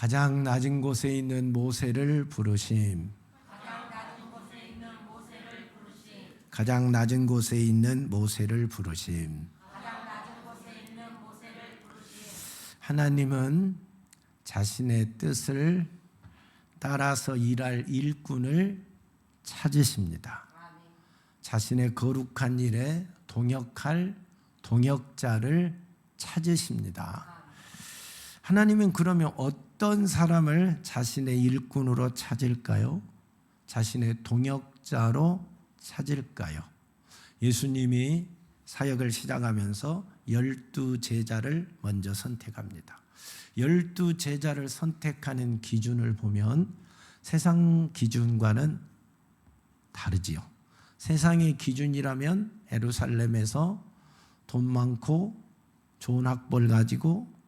가장 낮은 곳에 있는 모세를 부르심. 가장 낮은 곳에 있는 모세를 부르심. 하나님은 자신의 뜻을 따라서 일할 일꾼을 찾으십니다. 자신의 거룩한 일에 동역할 동역자를 찾으십니다. 하나님은 그러면 어떤 사람을 자신의 일꾼으로 찾을까요? 자신의 동역자로 찾을까요? 예수님이 사역을 시작하면서 12제자를 먼저 선택합니다. 12제자를 선택하는 기준을 보면 세상 기준과는 다르지요. 세상의 기준이라면 예루살렘에서 돈 많고 좋은 학벌 가지고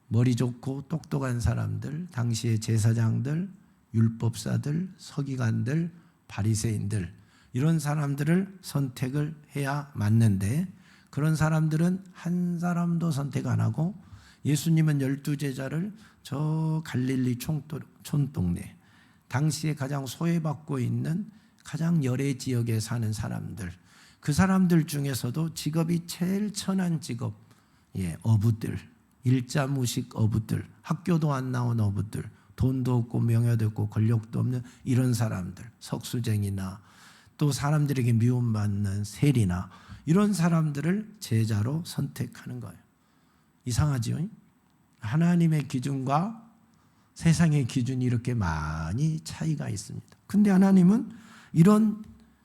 머리 좋고 똑똑한 사람들, 당시의 제사장들, 율법사들, 서기관들, 바리새인들, 이런 사람들을 선택을 해야 맞는데 그런 사람들은 한 사람도 선택 안 하고 예수님은 12제자를 저 갈릴리 촌동네, 당시에 가장 소외받고 있는 가장 열애 지역에 사는 사람들, 그 사람들 중에서도 직업이 제일 천한 직업, 어부들, 일자무식 어부들, 학교도 안 나온 어부들, 돈도 없고 명예도 없고 권력도 없는 이런 사람들, 석수쟁이나 또 사람들에게 미움받는 세리나 이런 사람들을 제자로 선택하는 거예요. 이상하지요? 하나님의 기준과 세상의 기준이 이렇게 많이 차이가 있습니다. 근데 하나님은 이런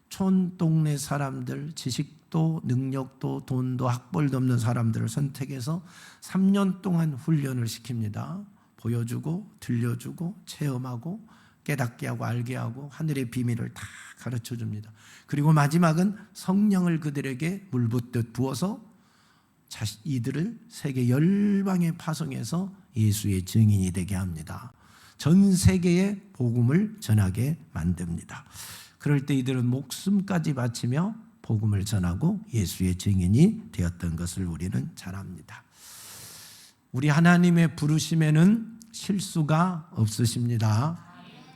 촌동네 사람들, 지식도 능력도 돈도 학벌도 없는 사람들을 선택해서 3년 동안 훈련을 시킵니다. 보여주고 들려주고 체험하고 깨닫게 하고 알게 하고 하늘의 비밀을 다 가르쳐 줍니다. 그리고 마지막은 성령을 그들에게 물붓듯 부어서 이들을 세계 열방에 파송해서 예수의 증인이 되게 합니다. 전 세계에 복음을 전하게 만듭니다. 그럴 때 이들은 목숨까지 바치며 복음을 전하고 예수의 증인이 되었던 것을 우리는 잘 압니다. 우리 하나님의 부르심에는 실수가 없으십니다.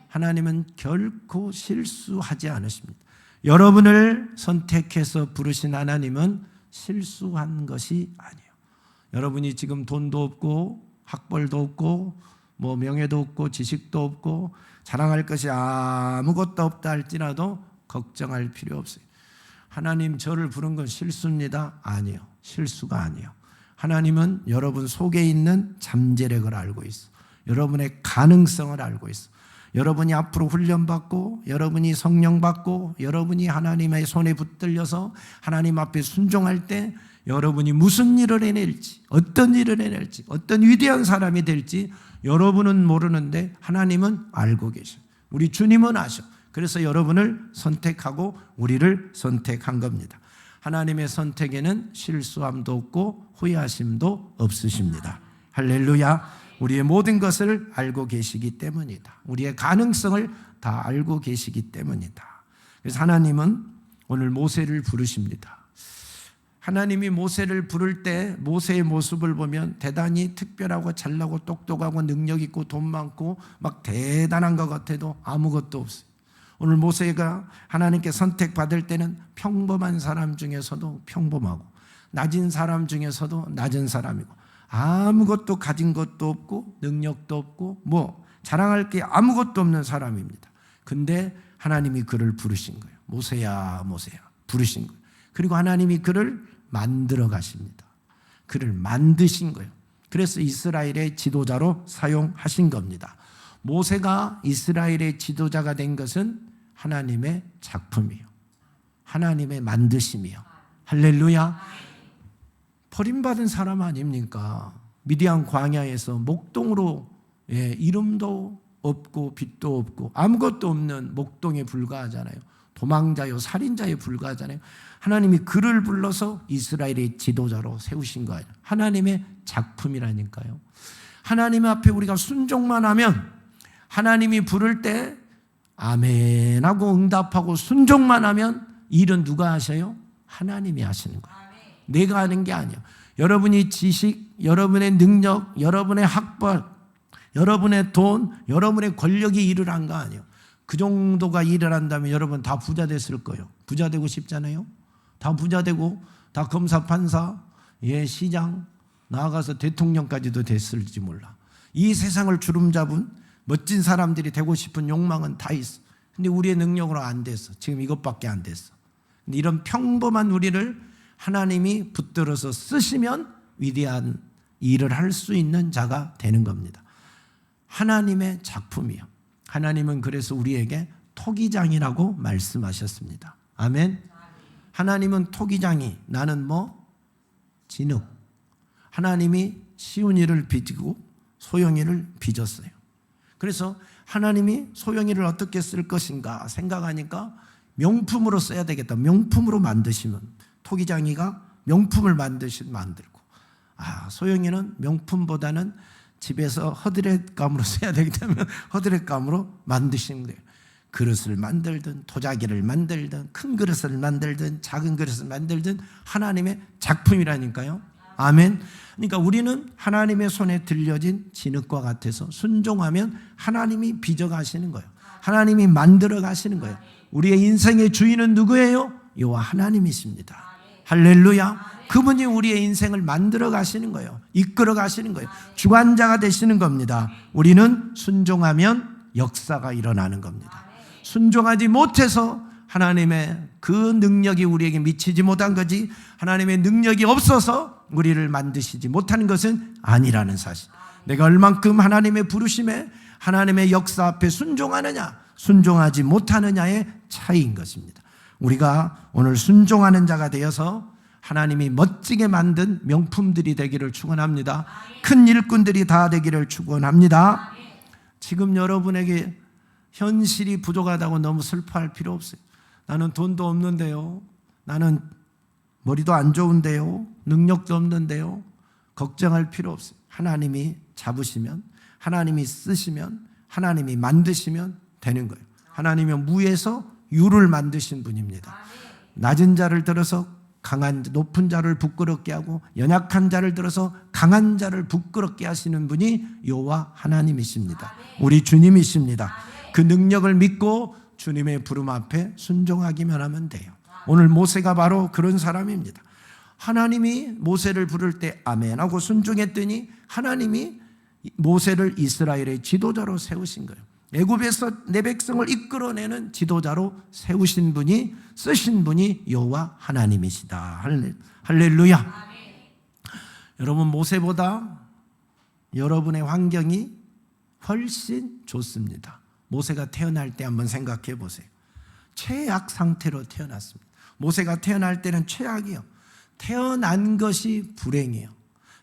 하나님은 결코 실수하지 않으십니다. 여러분을 선택해서 부르신 하나님은 실수한 것이 아니에요. 여러분이 지금 돈도 없고 학벌도 없고 명예도 없고 지식도 없고 자랑할 것이 아무것도 없다 할지라도 걱정할 필요 없어요. 하나님 저를 부른 건 실수입니다. 아니에요. 실수가 아니에요. 하나님은 여러분 속에 있는 잠재력을 알고 있어. 여러분의 가능성을 알고 있어. 여러분이 앞으로 훈련받고 여러분이 성령받고 여러분이 하나님의 손에 붙들려서 하나님 앞에 순종할 때 여러분이 무슨 일을 해낼지, 어떤 일을 해낼지, 어떤 위대한 사람이 될지 여러분은 모르는데 하나님은 알고 계셔요. 우리 주님은 아셔. 그래서 여러분을 선택하고 우리를 선택한 겁니다. 하나님의 선택에는 실수함도 없고 후회하심도 없으십니다. 할렐루야. 우리의 모든 것을 알고 계시기 때문이다. 우리의 가능성을 다 알고 계시기 때문이다. 그래서 하나님은 오늘 모세를 부르십니다. 하나님이 모세를 부를 때 모세의 모습을 보면 대단히 특별하고 잘나고 똑똑하고 능력 있고 돈 많고 막 대단한 것 같아도 아무것도 없어요. 오늘 모세가 하나님께 선택받을 때는 평범한 사람 중에서도 평범하고 낮은 사람 중에서도 낮은 사람이고 아무것도 가진 것도 없고 능력도 없고 자랑할 게 아무것도 없는 사람입니다. 근데 하나님이 그를 부르신 거예요. 모세야 모세야 부르신 거예요. 그리고 하나님이 그를 만들어 가십니다. 그를 만드신 거예요. 그래서 이스라엘의 지도자로 사용하신 겁니다. 모세가 이스라엘의 지도자가 된 것은 하나님의 작품이에요. 하나님의 만드심이에요. 할렐루야. 버림받은 사람 아닙니까? 미디안 광야에서 목동으로 이름도 없고 빛도 없고 아무것도 없는 목동에 불과하잖아요. 도망자요 살인자에 불과하잖아요. 하나님이 그를 불러서 이스라엘의 지도자로 세우신 거예요. 하나님의 작품이라니까요. 하나님 앞에 우리가 순종만 하면 하나님이 부를 때 아멘하고 응답하고 순종만 하면 일은 누가 하셔요? 하나님이 하시는 거예요. 내가 하는 게 아니에요. 여러분이 지식, 여러분의 능력, 여러분의 학벌, 여러분의 돈, 여러분의 권력이 일을 한 거 아니에요. 그 정도가 일을 한다면 여러분 다 부자 됐을 거예요. 부자 되고 싶잖아요. 다 부자 되고 다 검사, 판사, 시장, 나아가서 대통령까지도 됐을지 몰라. 이 세상을 주름잡은 멋진 사람들이 되고 싶은 욕망은 다 있어. 근데 우리의 능력으로 안 됐어. 지금 이것밖에 안 됐어. 근데 이런 평범한 우리를 하나님이 붙들어서 쓰시면 위대한 일을 할 수 있는 자가 되는 겁니다. 하나님의 작품이요. 하나님은 그래서 우리에게 토기장이라고 말씀하셨습니다. 아멘. 하나님은 토기장이, 나는 진흙. 하나님이 쉬운 일을 빚고 소용 일을 빚었어요. 그래서 하나님이 소용 일을 어떻게 쓸 것인가 생각하니까 명품으로 써야 되겠다. 명품으로 만드시면, 토기장이가 명품을 만들고, 소용이는 명품보다는 집에서 허드렛감으로 써야 되기 때문에 허드렛감으로 만드시는 거예요. 그릇을 만들든 도자기를 만들든 큰 그릇을 만들든 작은 그릇을 만들든 하나님의 작품이라니까요. 아멘. 그러니까 우리는 하나님의 손에 들려진 진흙과 같아서 순종하면 하나님이 빚어가시는 거예요. 하나님이 만들어 가시는 거예요. 우리의 인생의 주인은 누구예요? 여호와 하나님이십니다. 할렐루야. 그분이 우리의 인생을 만들어 가시는 거예요. 이끌어 가시는 거예요. 주관자가 되시는 겁니다. 우리는 순종하면 역사가 일어나는 겁니다. 순종하지 못해서 하나님의 그 능력이 우리에게 미치지 못한 거지, 하나님의 능력이 없어서 우리를 만드시지 못하는 것은 아니라는 사실. 내가 얼만큼 하나님의 부르심에, 하나님의 역사 앞에 순종하느냐, 순종하지 못하느냐의 차이인 것입니다. 우리가 오늘 순종하는 자가 되어서 하나님이 멋지게 만든 명품들이 되기를 축원합니다. 큰 일꾼들이 다 되기를 축원합니다. 지금 여러분에게 현실이 부족하다고 너무 슬퍼할 필요 없어요. 나는 돈도 없는데요, 나는 머리도 안 좋은데요, 능력도 없는데요, 걱정할 필요 없어요. 하나님이 잡으시면, 하나님이 쓰시면, 하나님이 만드시면 되는 거예요. 하나님은 무에서 유를 만드신 분입니다. 낮은 자를 들어서 높은 자를 부끄럽게 하고, 연약한 자를 들어서 강한 자를 부끄럽게 하시는 분이 여호와 하나님이십니다. 우리 주님이십니다. 그 능력을 믿고 주님의 부름 앞에 순종하기만 하면 돼요. 오늘 모세가 바로 그런 사람입니다. 하나님이 모세를 부를 때 아멘 하고 순종했더니 하나님이 모세를 이스라엘의 지도자로 세우신 거예요. 애굽에서 내 백성을 이끌어내는 지도자로 세우신 분이, 쓰신 분이 여호와 하나님이시다. 할렐루야. 여러분, 모세보다 여러분의 환경이 훨씬 좋습니다. 모세가 태어날 때 한번 생각해 보세요. 최악 상태로 태어났습니다. 모세가 태어날 때는 최악이에요. 태어난 것이 불행이에요.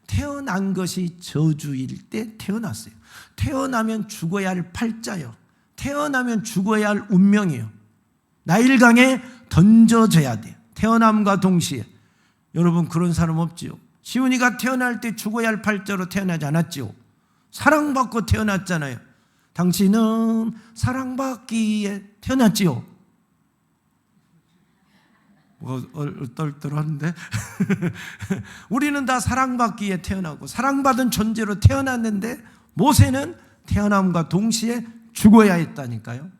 태어난 것이 저주일 때 태어났어요. 태어나면 죽어야 할 팔자요. 태어나면 죽어야 할 운명이에요. 나일강에 던져져야 돼요. 태어남과 동시에. 여러분, 그런 사람 없지요? 시온이가 태어날 때 죽어야 할 팔자로 태어나지 않았지요? 사랑받고 태어났잖아요. 당신은 사랑받기에 태어났지요? 떨떠하는데 우리는 다 사랑받기에 태어나고 사랑받은 존재로 태어났는데, 모세는 태어남과 동시에 죽어야 했다니까요.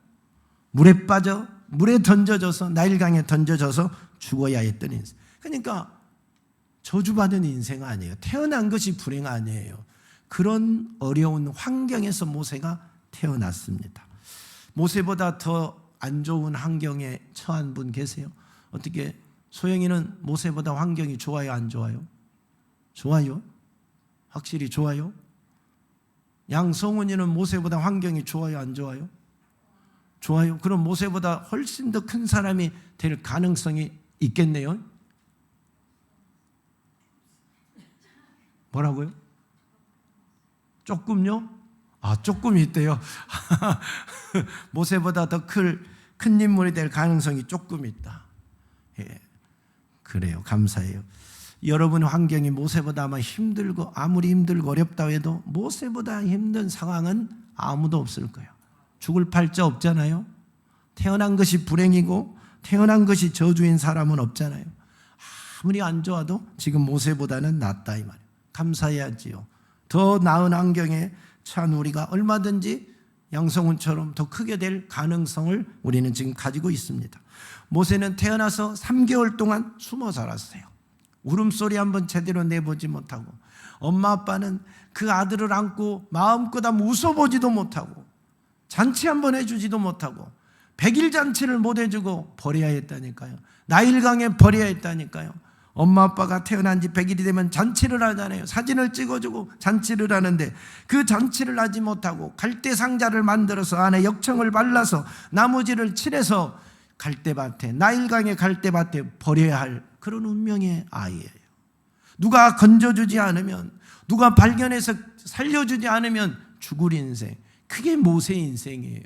물에 던져져서, 나일강에 던져져서 죽어야 했던 인생. 그러니까 저주받은 인생 아니에요. 태어난 것이 불행 아니에요. 그런 어려운 환경에서 모세가 태어났습니다. 모세보다 더 안 좋은 환경에 처한 분 계세요? 어떻게, 소영이는 모세보다 환경이 좋아요, 안 좋아요? 좋아요? 확실히 좋아요? 양성훈이는 모세보다 환경이 좋아요, 안 좋아요? 좋아요. 그럼 모세보다 훨씬 더 큰 사람이 될 가능성이 있겠네요. 뭐라고요? 조금요? 조금 있대요. 모세보다 더 큰 인물이 될 가능성이 조금 있다. 예, 그래요. 감사해요. 여러분 환경이 모세보다 아마 힘들고, 아무리 힘들고 어렵다고 해도 모세보다 힘든 상황은 아무도 없을 거예요. 죽을 팔자 없잖아요. 태어난 것이 불행이고 태어난 것이 저주인 사람은 없잖아요. 아무리 안 좋아도 지금 모세보다는 낫다 이 말이에요. 감사해야지요. 더 나은 환경에, 처한 우리가 얼마든지 양성훈처럼 더 크게 될 가능성을 우리는 지금 가지고 있습니다. 모세는 태어나서 3개월 동안 숨어 살았어요. 울음소리 한번 제대로 내보지 못하고, 엄마 아빠는 그 아들을 안고 마음껏 한번 웃어보지도 못하고, 잔치 한번 해주지도 못하고, 100일 잔치를 못 해주고 버려야 했다니까요. 나일강에 버려야 했다니까요. 엄마 아빠가 태어난 지 100일이 되면 잔치를 하잖아요. 사진을 찍어주고 잔치를 하는데 그 잔치를 하지 못하고 갈대 상자를 만들어서 안에 역청을 발라서 나무지를 칠해서 갈대밭에, 나일강의 갈대밭에 버려야 할 그런 운명의 아이예요. 누가 건져주지 않으면, 누가 발견해서 살려주지 않으면 죽을 인생, 그게 모세 인생이에요.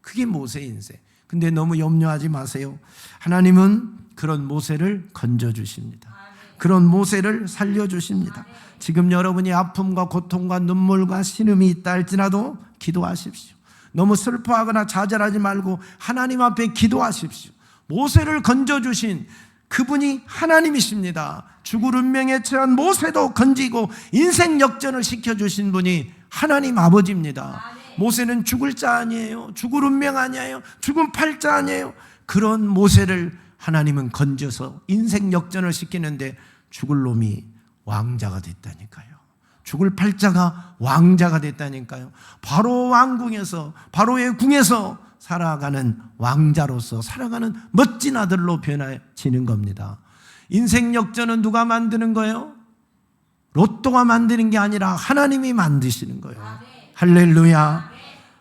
그게 모세 인생. 근데 너무 염려하지 마세요. 하나님은 그런 모세를 건져주십니다. 그런 모세를 살려주십니다. 지금 여러분이 아픔과 고통과 눈물과 신음이 있다 할지라도 기도하십시오. 너무 슬퍼하거나 좌절하지 말고 하나님 앞에 기도하십시오. 모세를 건져주신 그분이 하나님이십니다. 죽을 운명에 처한 모세도 건지고 인생 역전을 시켜주신 분이 하나님 아버지입니다. 모세는 죽을 자 아니에요. 죽을 운명 아니에요. 죽은 팔자 아니에요. 그런 모세를 하나님은 건져서 인생 역전을 시키는데 죽을 놈이 왕자가 됐다니까요. 죽을 팔자가 왕자가 됐다니까요. 바로 왕궁에서, 바로의 궁에서 살아가는 왕자로서 살아가는 멋진 아들로 변해지는 겁니다. 인생 역전은 누가 만드는 거예요? 로또가 만드는 게 아니라 하나님이 만드시는 거예요. 할렐루야.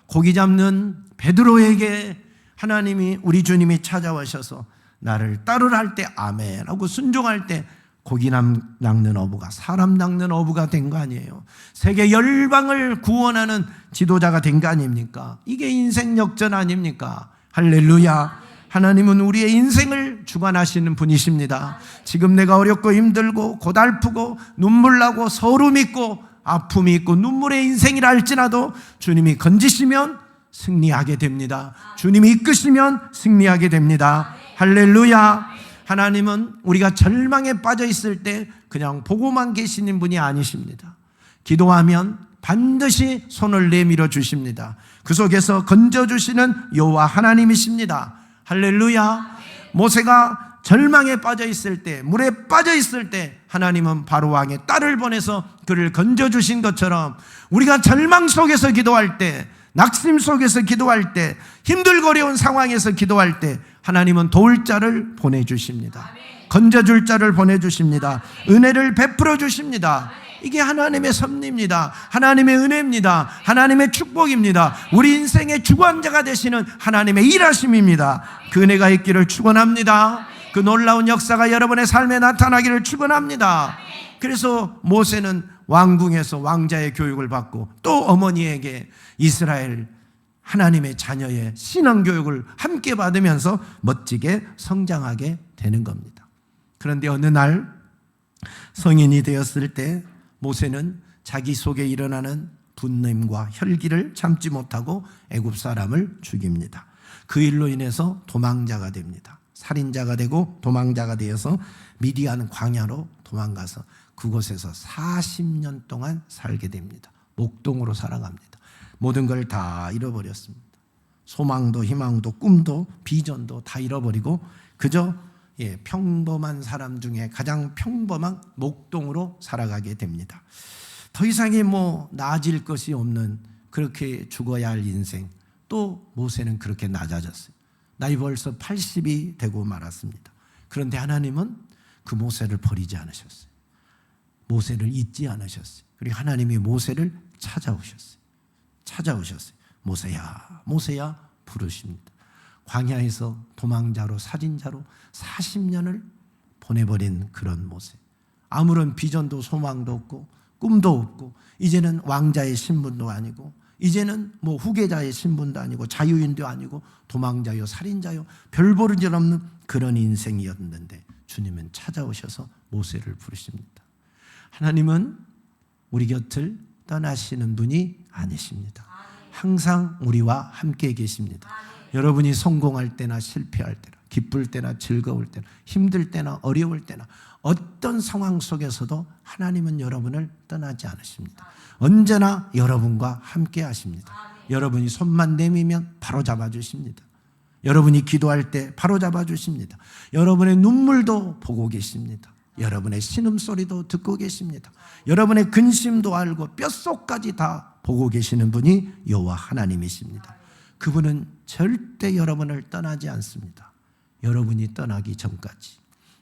고기 잡는 베드로에게 하나님이, 우리 주님이 찾아오셔서 나를 따르라 할 때 아멘 하고 순종할 때 고기 낚는 어부가 사람 낚는 어부가 된 거 아니에요. 세계 열방을 구원하는 지도자가 된 거 아닙니까? 이게 인생 역전 아닙니까? 할렐루야. 하나님은 우리의 인생을 주관하시는 분이십니다. 지금 내가 어렵고 힘들고 고달프고 눈물 나고 서름이 있고 아픔이 있고 눈물의 인생이라 할지라도 주님이 건지시면 승리하게 됩니다. 주님이 이끄시면 승리하게 됩니다. 할렐루야. 하나님은 우리가 절망에 빠져 있을 때 그냥 보고만 계시는 분이 아니십니다. 기도하면 반드시 손을 내밀어 주십니다. 그 속에서 건져주시는 여호와 하나님이십니다. 할렐루야. 모세가 절망에 빠져 있을 때, 물에 빠져 있을 때 하나님은 바로 왕의 딸을 보내서 그를 건져주신 것처럼 우리가 절망 속에서 기도할 때, 낙심 속에서 기도할 때, 힘들고 어려운 상황에서 기도할 때 하나님은 도울 자를 보내주십니다. 건져줄 자를 보내주십니다. 은혜를 베풀어 주십니다. 이게 하나님의 섭리입니다. 하나님의 은혜입니다. 하나님의 축복입니다. 우리 인생의 주관자가 되시는 하나님의 일하심입니다. 그 은혜가 있기를 축원합니다. 그 놀라운 역사가 여러분의 삶에 나타나기를 축원합니다. 그래서 모세는 왕궁에서 왕자의 교육을 받고 또 어머니에게 이스라엘 하나님의 자녀의 신앙교육을 함께 받으면서 멋지게 성장하게 되는 겁니다. 그런데 어느 날 성인이 되었을 때 모세는 자기 속에 일어나는 분냄과 혈기를 참지 못하고 애굽 사람을 죽입니다. 그 일로 인해서 도망자가 됩니다. 살인자가 되고 도망자가 되어서 미디안 광야로 도망가서 그곳에서 40년 동안 살게 됩니다. 목동으로 살아갑니다. 모든 걸 다 잃어버렸습니다. 소망도 희망도 꿈도 비전도 다 잃어버리고 그저 평범한 사람 중에 가장 평범한 목동으로 살아가게 됩니다. 더 이상의 나아질 것이 없는 그렇게 죽어야 할 인생. 또 모세는 그렇게 낮아졌어요. 나이 벌써 80이 되고 말았습니다. 그런데 하나님은 그 모세를 버리지 않으셨어요. 모세를 잊지 않으셨어요. 그리고 하나님이 모세를 찾아오셨어요. 모세야, 모세야 부르십니다. 광야에서 도망자로 살인자로 40년을 보내버린 그런 모세. 아무런 비전도 소망도 없고 꿈도 없고 이제는 왕자의 신분도 아니고 이제는 후계자의 신분도 아니고 자유인도 아니고 도망자요 살인자요 별 보는 일 없는 그런 인생이었는데 주님은 찾아오셔서 모세를 부르십니다. 하나님은 우리 곁을 떠나시는 분이 아니십니다. 항상 우리와 함께 계십니다. 여러분이 성공할 때나 실패할 때나 기쁠 때나 즐거울 때나 힘들 때나 어려울 때나 어떤 상황 속에서도 하나님은 여러분을 떠나지 않으십니다. 언제나 여러분과 함께 하십니다. 여러분이 손만 내밀면 바로 잡아주십니다. 여러분이 기도할 때 바로 잡아주십니다. 여러분의 눈물도 보고 계십니다. 여러분의 신음소리도 듣고 계십니다. 여러분의 근심도 알고 뼛속까지 다 보고 계시는 분이 여호와 하나님이십니다. 그분은 절대 여러분을 떠나지 않습니다. 여러분이 떠나기 전까지.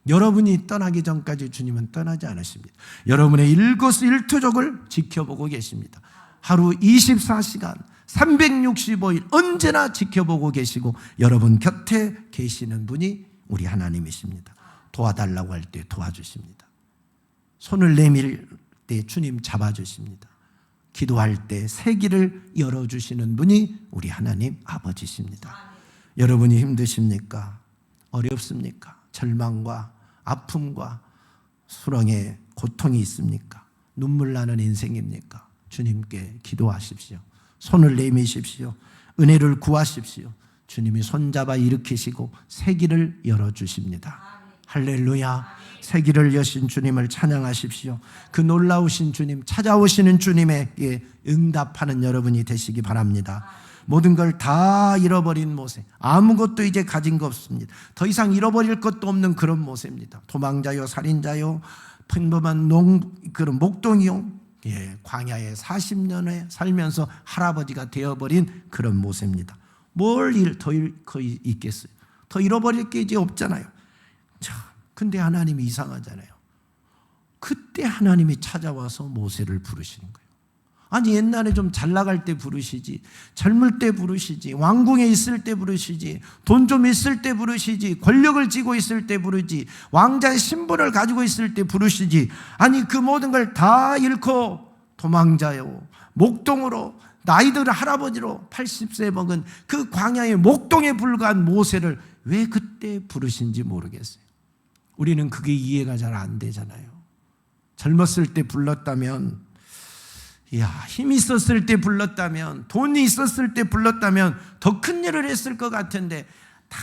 여러분이 떠나기 전까지 주님은 떠나지 않으십니다. 여러분의 일거수일투족을 지켜보고 계십니다. 하루 24시간 365일 언제나 지켜보고 계시고 여러분 곁에 계시는 분이 우리 하나님이십니다. 도와달라고 할 때 도와주십니다. 손을 내밀 때 주님 잡아주십니다. 기도할 때 새 길을 열어주시는 분이 우리 하나님 아버지십니다. 여러분이 힘드십니까? 어렵습니까? 절망과 아픔과 수렁에 고통이 있습니까? 눈물 나는 인생입니까? 주님께 기도하십시오. 손을 내미십시오. 은혜를 구하십시오. 주님이 손잡아 일으키시고 새 길을 열어주십니다. 할렐루야. 새 길을 여신 주님을 찬양하십시오. 그 놀라우신 주님, 찾아오시는 주님에게 응답하는 여러분이 되시기 바랍니다. 모든 걸 다 잃어버린 모세, 아무것도 이제 가진 거 없습니다. 더 이상 잃어버릴 것도 없는 그런 모세입니다. 도망자요, 살인자요, 평범한 그런 목동이요, 광야에 40년에 살면서 할아버지가 되어버린 그런 모세입니다. 뭘 더 있겠어요? 더 잃어버릴 게 이제 없잖아요. 근데 하나님이 이상하잖아요. 그때 하나님이 찾아와서 모세를 부르시는 거예요. 아니 옛날에 좀 잘 나갈 때 부르시지, 젊을 때 부르시지, 왕궁에 있을 때 부르시지, 돈 좀 있을 때 부르시지, 권력을 쥐고 있을 때 부르지, 왕자의 신분을 가지고 있을 때 부르시지. 아니 그 모든 걸 다 잃고 도망자요, 목동으로 나이들 할아버지로 80세 먹은 그 광야의 목동에 불과한 모세를 왜 그때 부르신지 모르겠어요. 우리는 그게 이해가 잘 안 되잖아요. 젊었을 때 불렀다면, 힘이 있었을 때 불렀다면, 돈이 있었을 때 불렀다면 더 큰 일을 했을 것 같은데 다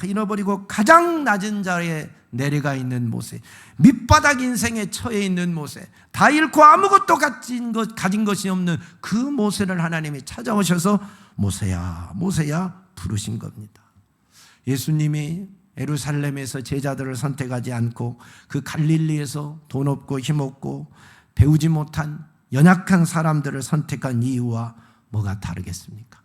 잃어버리고 가장 낮은 자리에 내려가 있는 모세, 밑바닥 인생에 처해 있는 모세, 다 잃고 아무것도 가진 것이 없는 그 모세를 하나님이 찾아오셔서 모세야, 모세야 부르신 겁니다. 예수님이 예루살렘에서 제자들을 선택하지 않고 그 갈릴리에서 돈 없고 힘 없고 배우지 못한 연약한 사람들을 선택한 이유와 뭐가 다르겠습니까?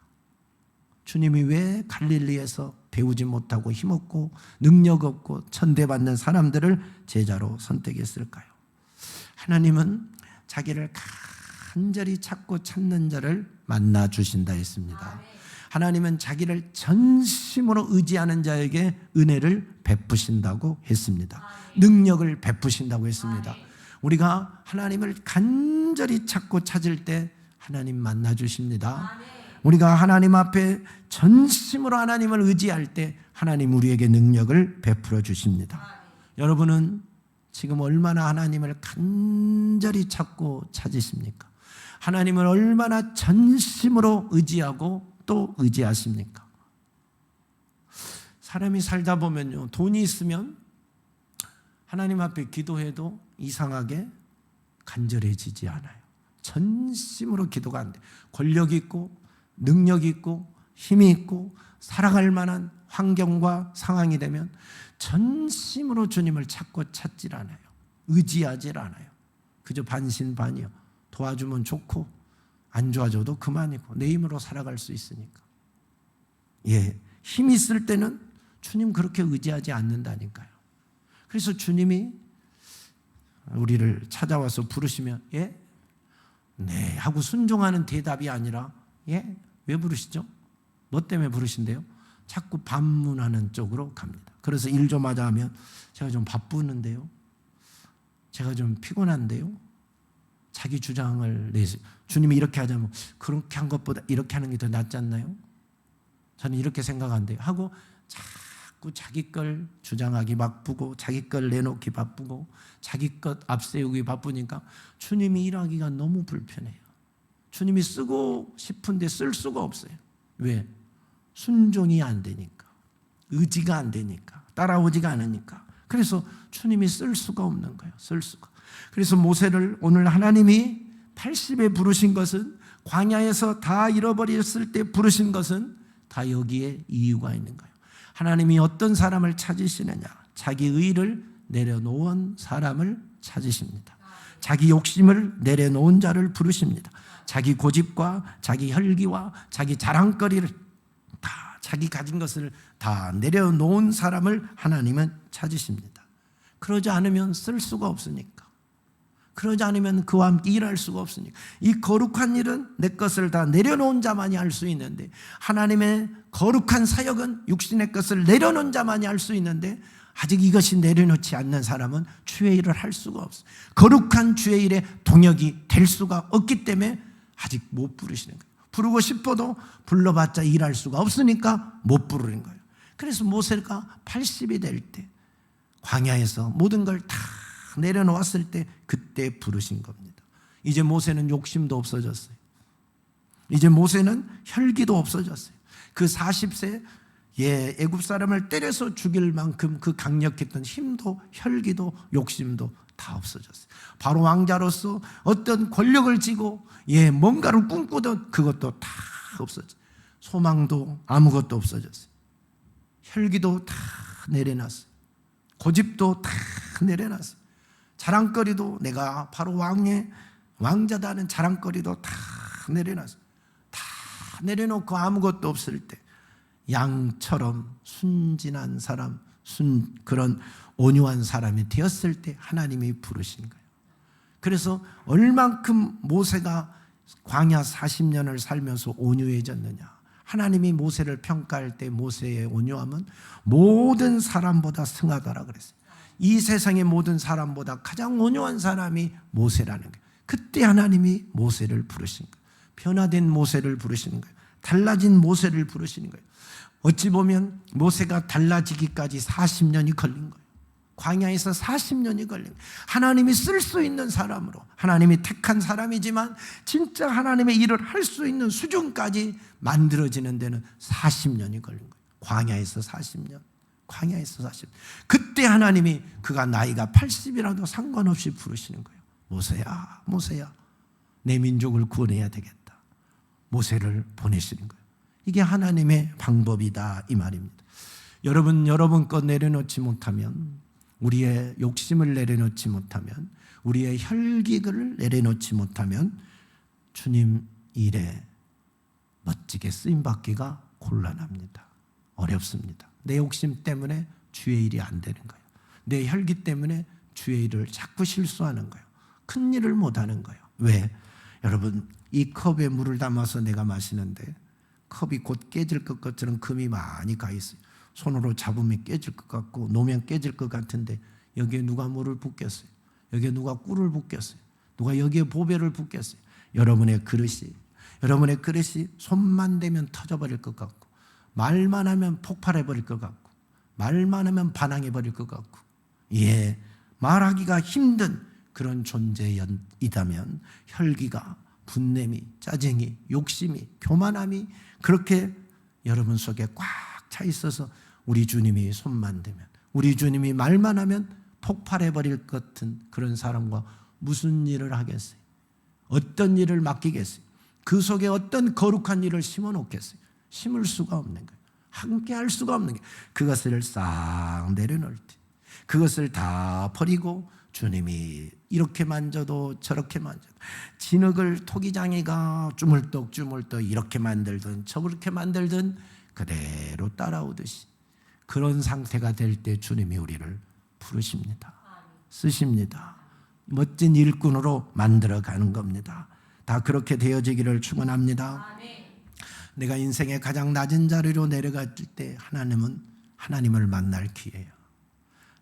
주님이 왜 갈릴리에서 배우지 못하고 힘없고 능력 없고 천대받는 사람들을 제자로 선택했을까요? 하나님은 자기를 간절히 찾고 찾는 자를 만나 주신다 했습니다. 하나님은 자기를 전심으로 의지하는 자에게 은혜를 베푸신다고 했습니다. 능력을 베푸신다고 했습니다. 우리가 하나님을 간절히 찾고 찾을 때 하나님 만나 주십니다. 우리가 하나님 앞에 전심으로 하나님을 의지할 때 하나님 우리에게 능력을 베풀어 주십니다. 여러분은 지금 얼마나 하나님을 간절히 찾고 찾으십니까? 하나님을 얼마나 전심으로 의지하고 또 의지하십니까? 사람이 살다 보면요, 돈이 있으면 하나님 앞에 기도해도 이상하게 간절해지지 않아요. 전심으로 기도가 안 돼. 권력 있고 능력 있고 힘이 있고 살아갈 만한 환경과 상황이 되면 전심으로 주님을 찾고 찾질 않아요. 의지하질 않아요. 그저 반신반의요. 도와주면 좋고 안 도와줘도 그만이고 내 힘으로 살아갈 수 있으니까. 힘이 있을 때는 주님 그렇게 의지하지 않는다니까요. 그래서 주님이 우리를 찾아와서 부르시면 네 하고 순종하는 대답이 아니라 왜 부르시죠? 뭐 때문에 부르신대요? 자꾸 반문하는 쪽으로 갑니다. 그래서 일 좀 하자 하면 제가 좀 바쁘는데요, 제가 좀 피곤한데요, 자기 주장을 내세요. 주님이 이렇게 하자면 그렇게 한 것보다 이렇게 하는 게 더 낫지 않나요? 저는 이렇게 생각한대요 하고 자꾸 자기 걸 주장하기 바쁘고 자기 걸 내놓기 바쁘고 자기 것 앞세우기 바쁘니까 주님이 일하기가 너무 불편해요. 주님이 쓰고 싶은데 쓸 수가 없어요. 왜? 순종이 안 되니까, 의지가 안 되니까, 따라오지가 않으니까. 그래서 주님이 쓸 수가 없는 거예요. 쓸 수가. 그래서 모세를 오늘 하나님이 80에 부르신 것은, 광야에서 다 잃어버렸을 때 부르신 것은 다 여기에 이유가 있는 거예요. 하나님이 어떤 사람을 찾으시느냐? 자기 의를 내려놓은 사람을 찾으십니다. 자기 욕심을 내려놓은 자를 부르십니다. 자기 고집과 자기 혈기와 자기 자랑거리를 다, 자기 가진 것을 다 내려놓은 사람을 하나님은 찾으십니다. 그러지 않으면 쓸 수가 없으니까. 그러지 않으면 그와 함께 일할 수가 없으니까. 이 거룩한 일은 내 것을 다 내려놓은 자만이 할 수 있는데, 하나님의 거룩한 사역은 육신의 것을 내려놓은 자만이 할 수 있는데, 아직 이것이 내려놓지 않는 사람은 주의 일을 할 수가 없어요. 거룩한 주의 일에 동역이 될 수가 없기 때문에 아직 못 부르시는 거예요. 부르고 싶어도 불러봤자 일할 수가 없으니까 못 부르는 거예요. 그래서 모세가 80이 될 때 광야에서 모든 걸 다 내려놓았을 때 그때 부르신 겁니다. 이제 모세는 욕심도 없어졌어요. 이제 모세는 혈기도 없어졌어요. 그 40세 애굽 사람을 때려서 죽일 만큼 그 강력했던 힘도 혈기도 욕심도 다 없어졌어요. 바로 왕자로서 어떤 권력을 쥐고 뭔가를 꿈꾸던 그것도 다 없어졌어요. 소망도 아무것도 없어졌어요. 혈기도 다 내려놨어요. 고집도 다 내려놨어요. 자랑거리도, 내가 바로 왕자다 하는 자랑거리도 다 내려놨어요. 다 내려놓고 아무것도 없을 때 양처럼 순진한 사람, 그런 온유한 사람이 되었을 때 하나님이 부르신 거예요. 그래서 얼만큼 모세가 광야 40년을 살면서 온유해졌느냐. 하나님이 모세를 평가할 때 모세의 온유함은 모든 사람보다 승하다라 그랬어요. 이 세상의 모든 사람보다 가장 온유한 사람이 모세라는 거예요. 그때 하나님이 모세를 부르신 거예요. 변화된 모세를 부르시는 거예요. 달라진 모세를 부르시는 거예요. 어찌 보면 모세가 달라지기까지 40년이 걸린 거예요. 광야에서 40년이 걸린 거예요. 하나님이 쓸 수 있는 사람으로, 하나님이 택한 사람이지만 진짜 하나님의 일을 할 수 있는 수준까지 만들어지는 데는 40년이 걸린 거예요. 광야에서 40년. 광야에서 40년. 그때 하나님이 그가 나이가 80이라도 상관없이 부르시는 거예요. 모세야, 모세야, 내 민족을 구원해야 되겠다. 모세를 보내시는 거예요. 이게 하나님의 방법이다 이 말입니다. 여러분 것 내려놓지 못하면, 우리의 욕심을 내려놓지 못하면, 우리의 혈기를 내려놓지 못하면 주님 일에 멋지게 쓰임받기가 곤란합니다. 어렵습니다. 내 욕심 때문에 주의 일이 안 되는 거예요. 내 혈기 때문에 주의 일을 자꾸 실수하는 거예요. 큰 일을 못하는 거예요. 왜? 여러분, 이 컵에 물을 담아서 내가 마시는데 컵이 곧 깨질 것 것처럼 금이 많이 가 있어요. 손으로 잡으면 깨질 것 같고 놓으면 깨질 것 같은데 여기에 누가 물을 붓겠어요? 여기에 누가 꿀을 붓겠어요? 누가 여기에 보배를 붓겠어요? 여러분의 그릇이 손만 대면 터져버릴 것 같고, 말만 하면 폭발해버릴 것 같고, 말만 하면 반항해버릴 것 같고, 말하기가 힘든 그런 존재이다면 혈기가, 분냄이, 짜증이, 욕심이, 교만함이 그렇게 여러분 속에 꽉 차 있어서 우리 주님이 손만 대면, 우리 주님이 말만 하면 폭발해버릴 것 같은 그런 사람과 무슨 일을 하겠어요? 어떤 일을 맡기겠어요? 그 속에 어떤 거룩한 일을 심어 놓겠어요? 심을 수가 없는 거예요. 함께 할 수가 없는 거예요. 그것을 싹 내려놓을 때, 그것을 다 버리고 주님이 이렇게 만져도 저렇게 만져도, 진흙을 토기장이가 주물떡 이렇게 만들든 저렇게 만들든 그대로 따라오듯이 그런 상태가 될 때 주님이 우리를 부르십니다. 쓰십니다. 멋진 일꾼으로 만들어가는 겁니다. 다 그렇게 되어지기를 축원합니다. 내가 인생의 가장 낮은 자리로 내려갔을 때 하나님을 만날 기회예요.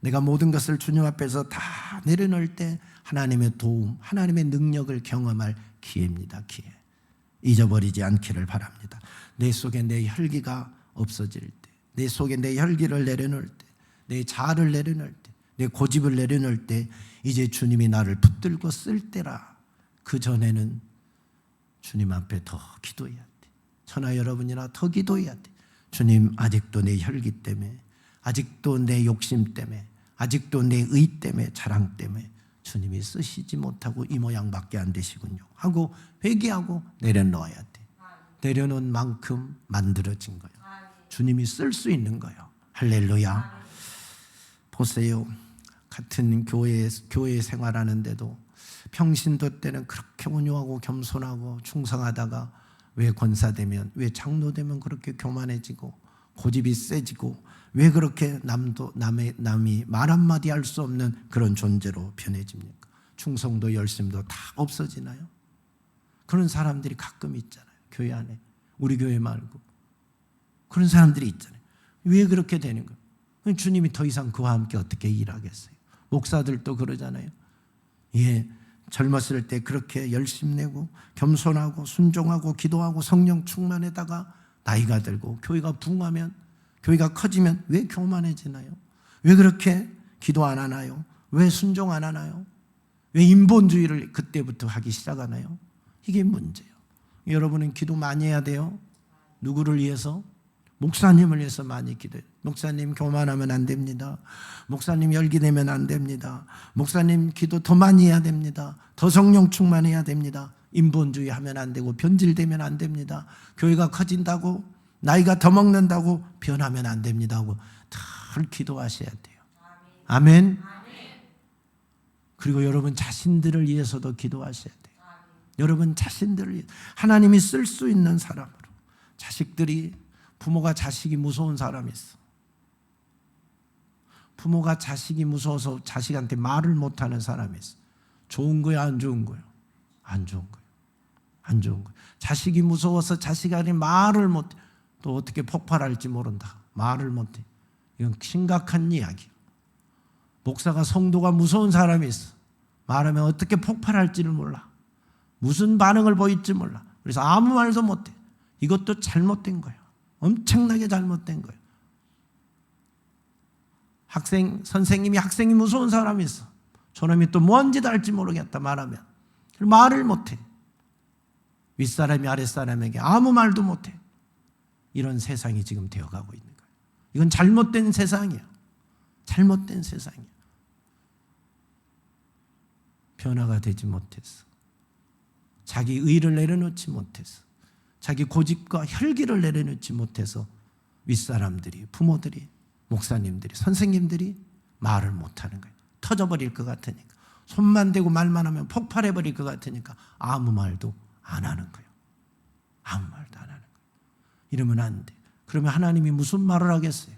내가 모든 것을 주님 앞에서 다 내려놓을 때 하나님의 도움, 하나님의 능력을 경험할 기회입니다. 기회. 잊어버리지 않기를 바랍니다. 내 속에 내 혈기가 없어질 때, 내 속에 내 혈기를 내려놓을 때, 내 자아를 내려놓을 때, 내 고집을 내려놓을 때 이제 주님이 나를 붙들고 쓸 때라. 그 전에는 주님 앞에 더 기도해야 돼. 저나 여러분이나 더 기도해야 돼. 주님, 아직도 내 혈기 때문에, 아직도 내 욕심 때문에, 아직도 내 의 때문에, 자랑 때문에 주님이 쓰시지 못하고 이 모양밖에 안 되시군요 하고 회개하고 내려놓아야 돼. 내려놓은 만큼 만들어진 거예요. 주님이 쓸 수 있는 거예요. 할렐루야. 보세요. 같은 교회 생활하는데도 평신도 때는 그렇게 온유하고 겸손하고 충성하다가 왜 권사되면, 왜 장로되면 그렇게 교만해지고 고집이 세지고, 왜 그렇게 남이 말 한마디 할 수 없는 그런 존재로 변해집니까? 충성도 열심도 다 없어지나요? 그런 사람들이 가끔 있잖아요. 교회 안에. 우리 교회 말고 그런 사람들이 있잖아요. 왜 그렇게 되는 거예요? 주님이 더 이상 그와 함께 어떻게 일하겠어요? 목사들도 그러잖아요. 예, 젊었을 때 그렇게 열심 내고 겸손하고 순종하고 기도하고 성령 충만에다가 나이가 들고 교회가 부흥하면, 교회가 커지면 왜 교만해지나요? 왜 그렇게 기도 안 하나요? 왜 순종 안 하나요? 왜 인본주의를 그때부터 하기 시작하나요? 이게 문제예요. 여러분은 기도 많이 해야 돼요. 누구를 위해서? 목사님을 위해서 많이 기도해요. 목사님 교만하면 안 됩니다. 목사님 열기 내면 안 됩니다. 목사님 기도 더 많이 해야 됩니다. 더 성령 충만해야 됩니다. 인본주의 하면 안 되고 변질되면 안 됩니다. 교회가 커진다고, 나이가 더 먹는다고 변하면 안 됩니다 하고 늘 기도하셔야 돼요. 아멘. 그리고 여러분 자신들을 위해서도 기도하셔야 돼요. 여러분 자신들을 위해, 하나님이 쓸 수 있는 사람으로. 자식들이, 부모가 자식이 무서운 사람이 있어. 부모가 자식이 무서워서 자식한테 말을 못하는 사람이 있어. 좋은 거야, 안 좋은 거야? 안 좋은 거야. 안 좋은 거야. 자식이 무서워서 자식한테 말을 못해. 또 어떻게 폭발할지 모른다. 말을 못해. 이건 심각한 이야기야. 목사가, 성도가 무서운 사람이 있어. 말하면 어떻게 폭발할지를 몰라. 무슨 반응을 보일지 몰라. 그래서 아무 말도 못해. 이것도 잘못된 거야. 엄청나게 잘못된 거예요. 선생님이 학생이 무서운 사람이 있어. 저놈이 또 뭔 짓 할지 모르겠다 말하면 말을 못해. 윗사람이 아랫사람에게 아무 말도 못해. 이런 세상이 지금 되어가고 있는 거예요. 이건 잘못된 세상이야. 잘못된 세상이야. 변화가 되지 못했어. 자기 의를 내려놓지 못했어. 자기 고집과 혈기를 내려놓지 못해서 윗사람들이, 부모들이, 목사님들이, 선생님들이 말을 못하는 거예요. 터져버릴 것 같으니까. 손만 대고 말만 하면 폭발해버릴 것 같으니까 아무 말도 안 하는 거예요. 아무 말도 안 하는 거예요. 이러면 안 돼. 그러면 하나님이 무슨 말을 하겠어요?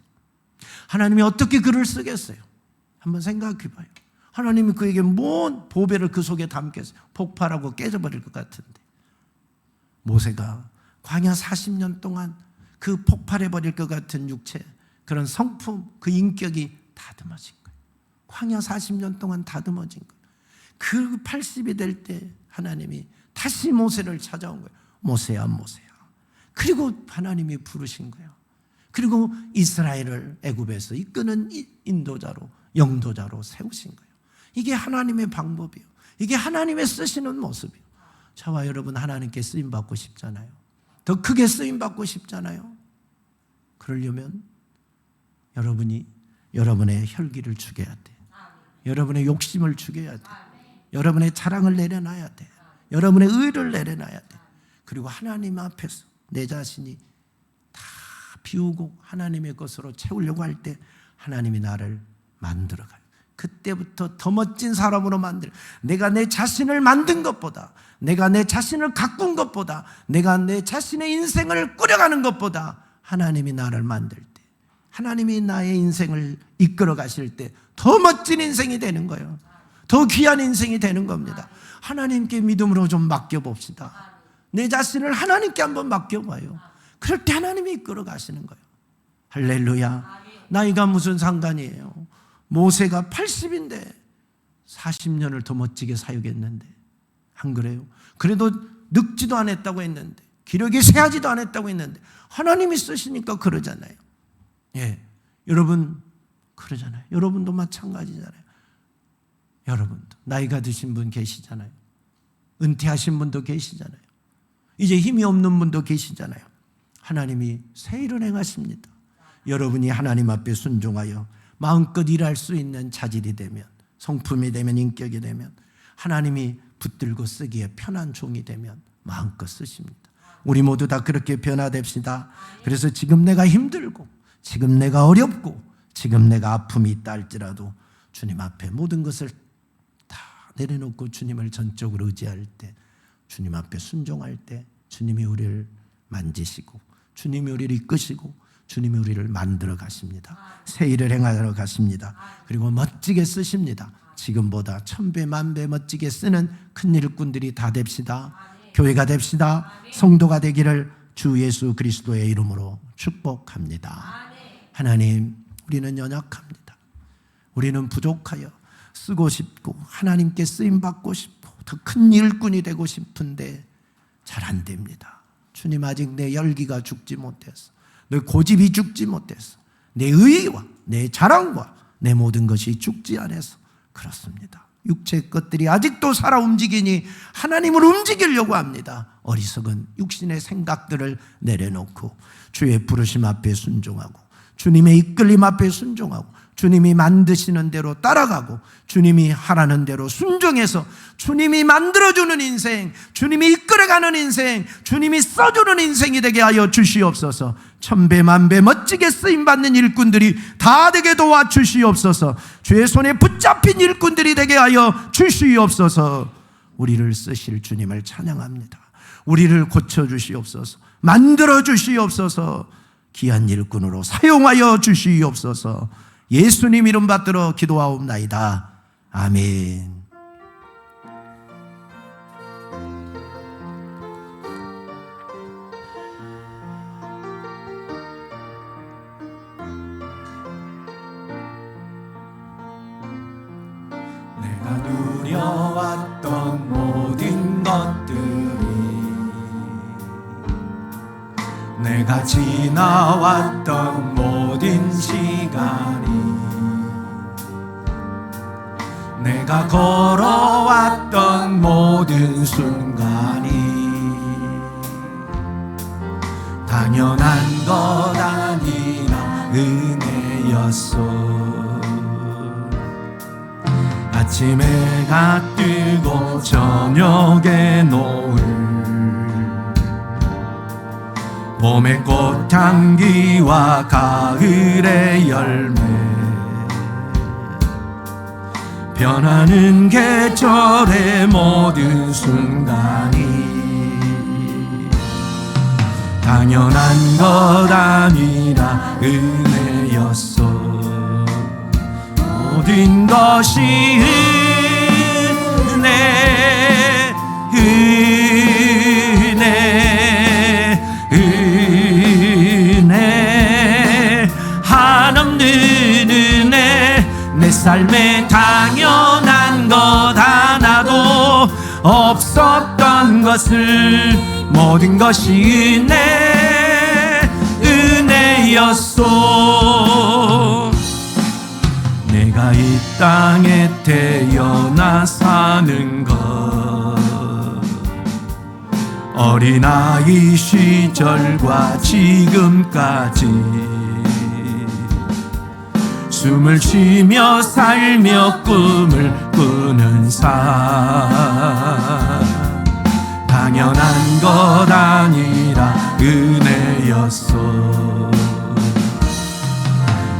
하나님이 어떻게 글을 쓰겠어요? 한번 생각해 봐요. 하나님이 그에게 뭔 보배를 그 속에 담겠어요? 폭발하고 깨져버릴 것 같은데. 모세가 광야 40년 동안 그 폭발해버릴 것 같은 육체, 그런 성품, 그 인격이 다듬어진 거예요. 광야 40년 동안 다듬어진 거예요. 그 80이 될 때 하나님이 다시 모세를 찾아온 거예요. 모세야, 모세야. 그리고 하나님이 부르신 거예요. 그리고 이스라엘을 애굽에서 이끄는 인도자로, 영도자로 세우신 거예요. 이게 하나님의 방법이에요. 이게 하나님의 쓰시는 모습이에요. 저와 여러분 하나님께 쓰임받고 싶잖아요. 더 크게 쓰임받고 싶잖아요. 그러려면 여러분이 여러분의 혈기를 죽여야 돼. 여러분의 욕심을 죽여야 돼. 여러분의 자랑을 내려놔야 돼. 여러분의 의를 내려놔야 돼. 그리고 하나님 앞에서 내 자신이 다 비우고 하나님의 것으로 채우려고 할 때 하나님이 나를 만들어가요. 그때부터 더 멋진 사람으로 만들어. 내가 내 자신을 만든 것보다, 내가 내 자신을 가꾼 것보다, 내가 내 자신의 인생을 꾸려가는 것보다 하나님이 나를 만들 때, 하나님이 나의 인생을 이끌어 가실 때 더 멋진 인생이 되는 거예요. 더 귀한 인생이 되는 겁니다. 하나님께 믿음으로 좀 맡겨봅시다. 내 자신을 하나님께 한번 맡겨봐요. 그럴 때 하나님이 이끌어 가시는 거예요. 할렐루야. 나이가 무슨 상관이에요. 모세가 80인데 40년을 더 멋지게 사역했는데, 안 그래요? 그래도 늙지도 않았다고 했는데, 기력이 쇠하지도 않았다고 했는데 하나님이 쓰시니까 그러잖아요. 예, 여러분 그러잖아요. 여러분도 마찬가지잖아요. 여러분도 나이가 드신 분 계시잖아요. 은퇴하신 분도 계시잖아요. 이제 힘이 없는 분도 계시잖아요. 하나님이 새 일을 행하십니다. 여러분이 하나님 앞에 순종하여 마음껏 일할 수 있는 자질이 되면, 성품이 되면, 인격이 되면, 하나님이 붙들고 쓰기에 편한 종이 되면 마음껏 쓰십니다. 우리 모두 다 그렇게 변화됩시다. 그래서 지금 내가 힘들고, 지금 내가 어렵고, 지금 내가 아픔이 있다 할지라도 주님 앞에 모든 것을 다 내려놓고 주님을 전적으로 의지할 때, 주님 앞에 순종할 때 주님이 우리를 만지시고, 주님이 우리를 이끄시고, 주님이 우리를 만들어 가십니다. 새 일을 행하러 가십니다. 그리고 멋지게 쓰십니다. 지금보다 1000배 만배 멋지게 쓰는 큰 일꾼들이 다 됩시다. 교회가 됩시다. 성도가 되기를 주 예수 그리스도의 이름으로 축복합니다. 하나님, 우리는 연약합니다. 우리는 부족하여 쓰고 싶고 하나님께 쓰임받고 싶고 더 큰 일꾼이 되고 싶은데 잘 안 됩니다. 주님, 아직 내 열기가 죽지 못해서, 내 고집이 죽지 못해서, 내 의의와 내 자랑과 내 모든 것이 죽지 않아서 그렇습니다. 육체의 것들이 아직도 살아 움직이니 하나님을 움직이려고 합니다. 어리석은 육신의 생각들을 내려놓고 주의 부르심 앞에 순종하고, 주님의 이끌림 앞에 순종하고, 주님이 만드시는 대로 따라가고, 주님이 하라는 대로 순종해서 주님이 만들어주는 인생, 주님이 이끌어가는 인생, 주님이 써주는 인생이 되게 하여 주시옵소서. 1000배 만배 멋지게 쓰임받는 일꾼들이 다 되게 도와주시옵소서. 주의 손에 붙잡힌 일꾼들이 되게 하여 주시옵소서. 우리를 쓰실 주님을 찬양합니다. 우리를 고쳐주시옵소서. 만들어주시옵소서. 귀한 일꾼으로 사용하여 주시옵소서. 예수님 이름 받들어 기도하옵나이다. 아멘. 내가 누려왔던 모든 것들이, 내가 지나왔던 모든 시간이, 내가 걸어왔던 모든 순간이 당연한 것 아니라 은혜였소. 아침에 해가 뜨고 저녁에 노을, 봄의 꽃향기와 가을의 열매, 변하는 계절의 모든 순간이 당연한 것 아니라 은혜였소. 모든 것이 은혜, 은혜, 은혜, 한없는 은혜. 내 삶에 당연한 것 하나도 없었던 것을 모든 것이 은혜, 은혜였소. 내가 이 땅에 태어나 사는 것, 어린아이 시절과 지금까지 숨을 쉬며 살며 꿈을 꾸는 삶, 당연한 것 아니라 은혜였소.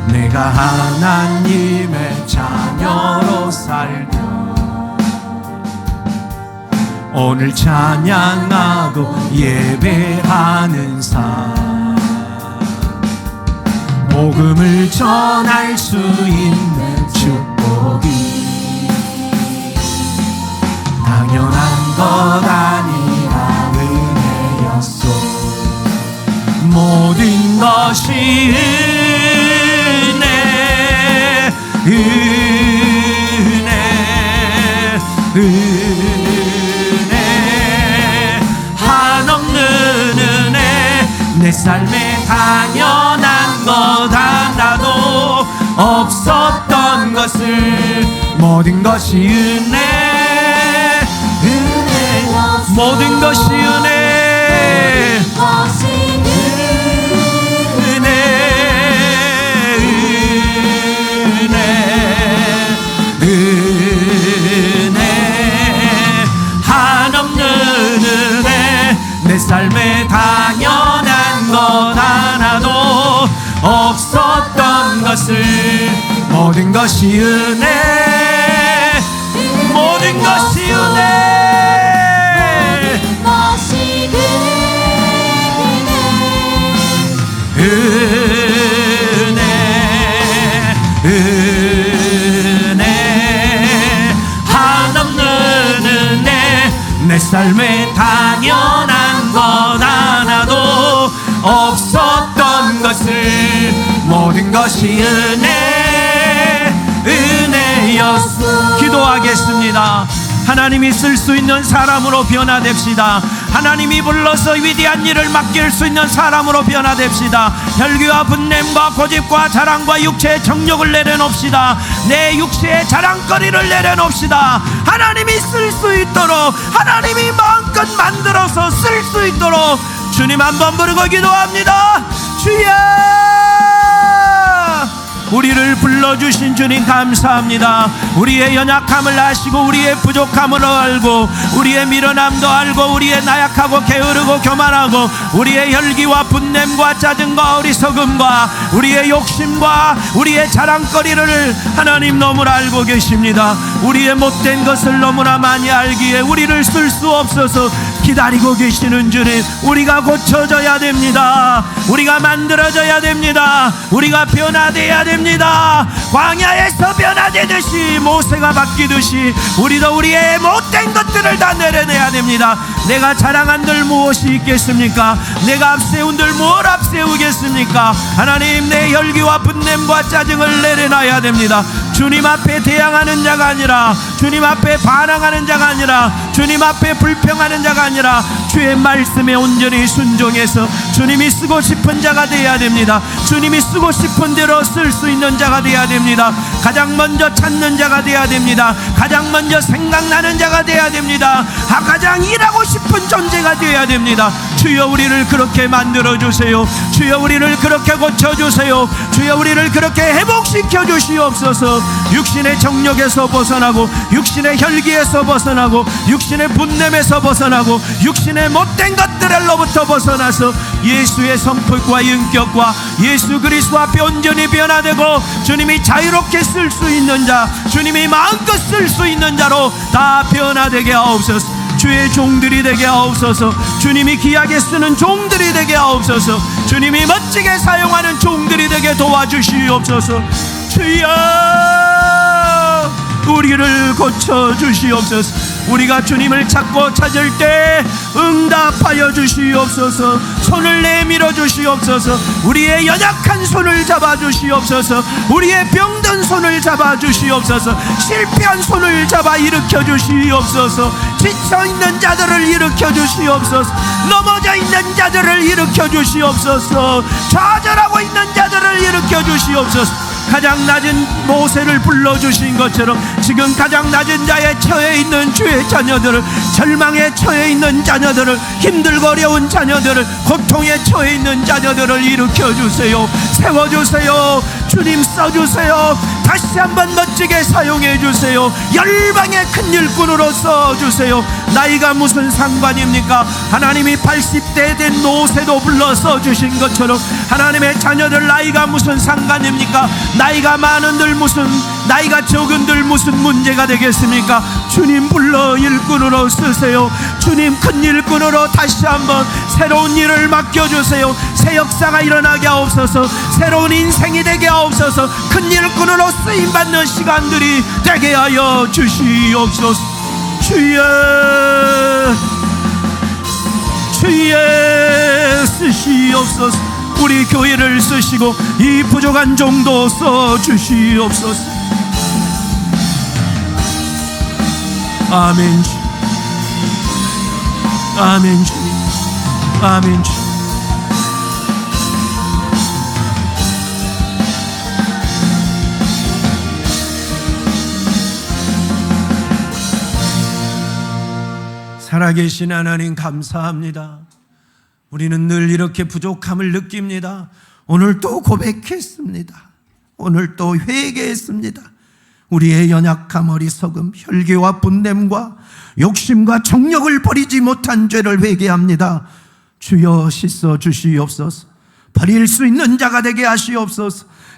내가 하나님의 자녀로 살며 오늘 찬양하고 예배하는 삶, 복음을 전할 수 있는 축복이 당연한 것 아니라 은혜였소. 모든 것이 은혜, 은혜, 은혜, 한없는 은혜. 내 삶에 당연한 것 하나도 없었던 것을 모든 것이 은혜, 은혜, 모든 것이 은혜, 은혜, 모든 것이 은혜, 모든 것이 은혜, 모든 것이 은혜, 한없는 은혜. 내 삶에 당연한 것 하나도 없었던 것을 모든 것이 은혜였소. 기도하겠습니다. 하나님이 쓸 수 있는 사람으로 변화됩시다. 하나님이 불러서 위대한 일을 맡길 수 있는 사람으로 변화됩시다. 혈기와 분냄과 고집과 자랑과 육체의 정욕을 내려놓읍시다. 내 육체의 자랑거리를 내려놓읍시다. 하나님이 쓸 수 있도록, 하나님이 마음껏 만들어서 쓸 수 있도록 주님 한번 부르고 기도합니다. 주여, 우리를 불러주신 주님 감사합니다. 우리의 연약함을 아시고 우리의 부족함을 알고 우리의 미련함도 알고 우리의 나약하고 게으르고 교만하고 우리의 혈기와 분냄과 짜증과 어리석음과 우리의 욕심과 우리의 자랑거리를 하나님 너무나 알고 계십니다. 우리의 못된 것을 너무나 많이 알기에 우리를 쓸 수 없어서 기다리고 계시는 주님, 우리가 고쳐져야 됩니다. 우리가 만들어져야 됩니다. 우리가 변화되어야 됩니다. 광야에서 변화되듯이 모세가 바뀌듯이 우리도 우리의 못된 것들을 다 내려내야 됩니다. 내가 자랑한들 무엇이 있겠습니까? 내가 앞세운들 무엇 앞세우겠습니까? 하나님, 내 혈기와 분냄과 짜증을 내려놔야 됩니다. 주님 앞에 대항하는 자가 아니라, 주님 앞에 반항하는 자가 아니라, 주님 앞에 불평하는 자가 아니라 주의 말씀에 온전히 순종해서 주님이 쓰고 싶은 자가 되어야 됩니다. 주님이 쓰고 싶은 대로 쓸 수 있는 자가 되어야 됩니다. 가장 먼저 찾는 자가 되어야 됩니다. 가장 먼저 생각나는 자가 되어야 됩니다. 가장 일하고 싶은 존재가 되어야 됩니다. 주여, 우리를 그렇게 만들어주세요. 주여, 우리를 그렇게 고쳐주세요. 주여, 우리를 그렇게 회복시켜 주시옵소서. 육신의 정욕에서 벗어나고 육신의 혈기에서 벗어나고 육신의 분냄에서 벗어나고 육신의 못된 것들로부터 벗어나서 예수의 성품과 인격과 예수 그리스도 앞에 온전히 변화되고 주님이 자유롭게 쓸 수 있는 자, 주님이 마음껏 쓸 수 있는 자로 다 변화되게 하옵소서. 주의 종들이 되게 하옵소서. 주님이 귀하게 쓰는 종들이 되게 하옵소서. 주님이 멋지게 사용하는 종들이 되게 도와주시옵소서. 주여, 우리를 고쳐주시옵소서. 우리가 주님을 찾고 찾을 때 응답하여 주시옵소서. 손을 내밀어 주시옵소서. 우리의 연약한 손을 잡아 주시옵소서. 우리의 병든 손을 잡아 주시옵소서. 실패한 손을 잡아 일으켜 주시옵소서. 지쳐있는 자들을 일으켜 주시옵소서. 넘어져 있는 자들을 일으켜 주시옵소서. 좌절하고 있는 자들을 일으켜 주시옵소서. 가장 낮은 모세를 불러주신 것처럼 지금 가장 낮은 자에 처해 있는 주의 자녀들을, 절망에 처해 있는 자녀들을, 힘들고 어려운 자녀들을, 고통에 처해 있는 자녀들을 일으켜주세요. 세워주세요. 주님, 써주세요. 다시 한번 멋지게 사용해주세요. 열방의 큰 일꾼으로 써주세요. 나이가 무슨 상관입니까? 하나님이 80대 된 모세도 불러 써주신 것처럼 하나님의 자녀들 나이가 무슨 상관입니까? 나이가 많은들 무슨, 나이가 적은들 무슨 문제가 되겠습니까? 주님 불러 일꾼으로 쓰세요. 주님 큰 일꾼으로 다시 한번 새로운 일을 맡겨주세요. 새 역사가 일어나게 하옵소서. 새로운 인생이 되게 하옵소서. 큰 일꾼으로 쓰임받는 시간들이 되게 하여 주시옵소서. 주여, 주여 쓰시옵소서. 우리 교회를 쓰시고 이 부족한 종도 써주시옵소서. 아멘 주, 아멘 주, 아멘 주. 살아계신 하나님 감사합니다. 우리는 늘 이렇게 부족함을 느낍니다. 오늘 또 고백했습니다. 오늘 또 회개했습니다. 우리의 연약함, 어리석음, 혈기와 분냄과 욕심과 정욕을 버리지 못한 죄를 회개합니다. 주여 씻어 주시옵소서. 버릴 수 있는 자가 되게 하시옵소서.